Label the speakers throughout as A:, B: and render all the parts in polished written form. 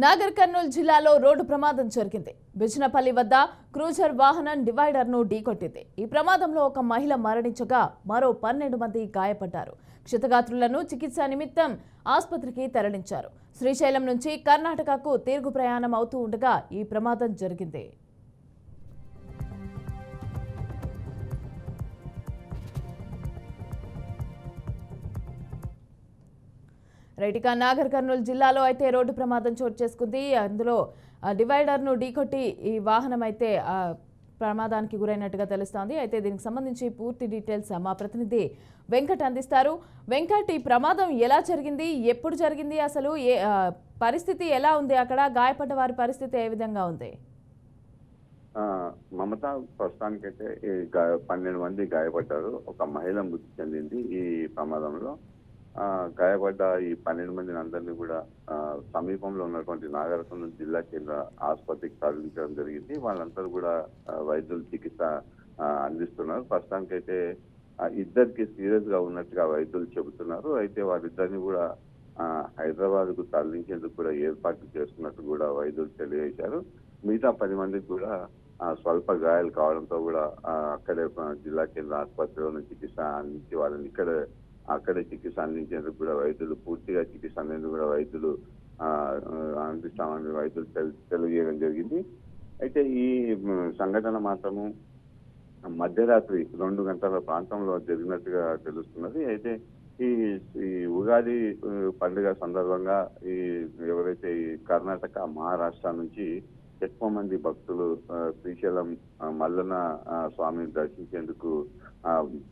A: నాగర్ కర్నూల్ జిల్లాలో రోడ్డు ప్రమాదం జరిగింది. బిజినపల్లి వద్ద క్రూజర్ వాహనం డివైడర్ను ఢీకొట్టింది. ఈ ప్రమాదంలో ఒక మహిళ మరణించగా మరో 12 మంది గాయపడ్డారు. క్షతగాత్రులను చికిత్స నిమిత్తం ఆసుపత్రికి తరలించారు. శ్రీశైలం నుంచి కర్ణాటకకు తిరుగు ప్రయాణం అవుతూ ఉండగా ఈ ప్రమాదం జరిగింది. రైట్గా నాగర్ కర్నూల్ జిల్లాలో అయితే రోడ్డు ప్రమాదం చోటు చేసుకుంది. అందులో డివైడర్ను ఢీకొట్టి ఈ వాహనం అయితే ప్రమాదానికి గురైనట్టుగా తెలుస్తోంది. అయితే దీనికి సంబంధించి పూర్తి డీటెయిల్స్ మా ప్రతినిధి వెంకట్ అందిస్తారు. వెంకట్, ఈ ప్రమాదం ఎలా జరిగింది, ఎప్పుడు జరిగింది, అసలు పరిస్థితి ఎలా ఉంది, అక్కడ గాయపడ్డ వారి పరిస్థితి ఏ విధంగా ఉంది?
B: మమత, ప్రస్తుతానికైతే 12 మంది గాయపడ్డారు. ఒక మహిళ మృతి చెందింది ఈ ప్రమాదంలో. గాయపడ్డ ఈ 12 మందిని అందరినీ కూడా సమీపంలో ఉన్నటువంటి నాగర్ కర్నూల్ జిల్లా కేంద్ర ఆసుపత్రికి తరలించడం జరిగింది. వాళ్ళందరూ కూడా వైద్యులు చికిత్స అందిస్తున్నారు. ప్రస్తుతానికైతే ఇద్దరికి సీరియస్ గా ఉన్నట్టుగా వైద్యులు చెబుతున్నారు. అయితే వారిద్దరిని కూడా హైదరాబాద్ కు తరలించేందుకు కూడా ఏర్పాట్లు చేస్తున్నట్టు కూడా వైద్యులు తెలియజేశారు. మిగతా 10 మందికి కూడా స్వల్ప గాయాలు కావడంతో కూడా అక్కడే జిల్లా కేంద్ర ఆసుపత్రిలోని చికిత్స అందించి వాళ్ళని అక్కడే చికిత్స అందించేందుకు కూడా వైద్యులు పూర్తిగా చికిత్స అందేందుకు కూడా వైద్యులు అందిస్తామని వైద్యులు తెలియజేయడం జరిగింది. అయితే ఈ సంఘటన మాత్రము మధ్యరాత్రి 2 గంటల ప్రాంతంలో జరిగినట్టుగా తెలుస్తున్నది. అయితే ఈ ఈ ఉగాది పండుగ సందర్భంగా ఎవరైతే ఈ కర్ణాటక, మహారాష్ట్ర నుంచి ఎక్కువ మంది భక్తులు శ్రీశైలం మల్లన్న స్వామిని దర్శించేందుకు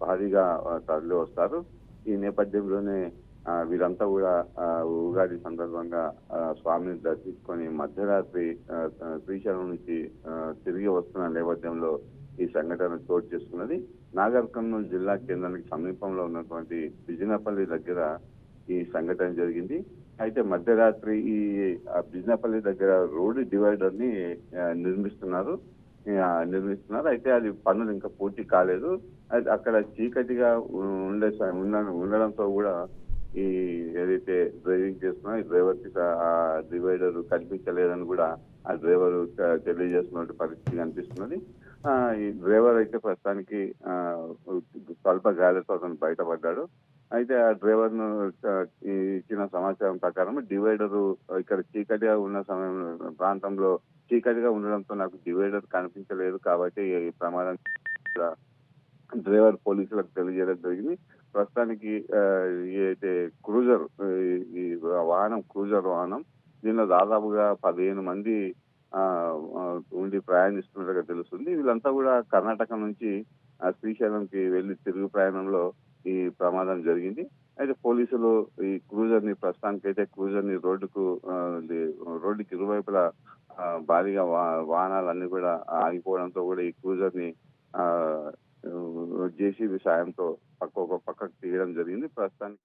B: భారీగా తరలి వస్తారు. ఈ నేపథ్యంలోనే వీరంతా కూడా ఉగాది సందర్భంగా స్వామిని దర్శించుకొని మధ్యరాత్రి శ్రీశైలం నుంచి తిరిగి వస్తున్న నేపథ్యంలో ఈ సంఘటన చోటు చేసుకున్నది. నాగర్ కర్నూల్ జిల్లా కేంద్రానికి సమీపంలో ఉన్నటువంటి బిజినపల్లి దగ్గర ఈ సంఘటన జరిగింది. అయితే మధ్యరాత్రి ఈ బిజినపల్లి దగ్గర రోడ్డు డివైడర్ ని నిర్మిస్తున్నారు. అయితే అది పనులు ఇంకా పూర్తి కాలేదు. అక్కడ చీకటిగా ఉండడంతో కూడా ఈ ఏదైతే డ్రైవింగ్ చేస్తున్నా ఈ డ్రైవర్ కి ఆ డివైడర్ కనిపించలేదని కూడా ఆ డ్రైవర్ తెలియజేస్తున్న పరిస్థితి కనిపిస్తున్నది. ఈ డ్రైవర్ అయితే ప్రస్తుతానికి స్వల్ప గాయాలతో అతను బయటపడ్డాడు. అయితే ఆ డ్రైవర్ ను ఇచ్చిన సమాచారం ప్రకారం డివైడర్ ఇక్కడ చీకటిగా ఉన్న ప్రాంతంలో చీకటిగా ఉండడంతో నాకు డివైడర్ కనిపించలేదు కాబట్టి ఈ ప్రమాదం డ్రైవర్ పోలీసులకు తెలియజేయడం జరిగింది. ప్రస్తుతానికి అయితే క్రూజర్ ఈ క్రూజర్ వాహనం దీనిలో దాదాపుగా 15 మంది ఉండి ప్రయాణిస్తున్నట్టుగా తెలుస్తుంది. వీళ్ళంతా కూడా కర్ణాటక నుంచి శ్రీశైలంకి వెళ్లి తిరుగు ప్రయాణంలో ఈ ప్రమాదం జరిగింది. అయితే పోలీసులు ఈ క్రూజర్ ని ప్రస్తుతానికైతే క్రూజర్ ని రోడ్డుకి ఇరువైపులా భారీగా వాహనాలన్నీ కూడా ఆగిపోవడంతో కూడా ఈ క్రూజర్ ని జేసీబీ సాయంతో పక్కకు తీయడం జరిగింది. ప్రస్తుతానికి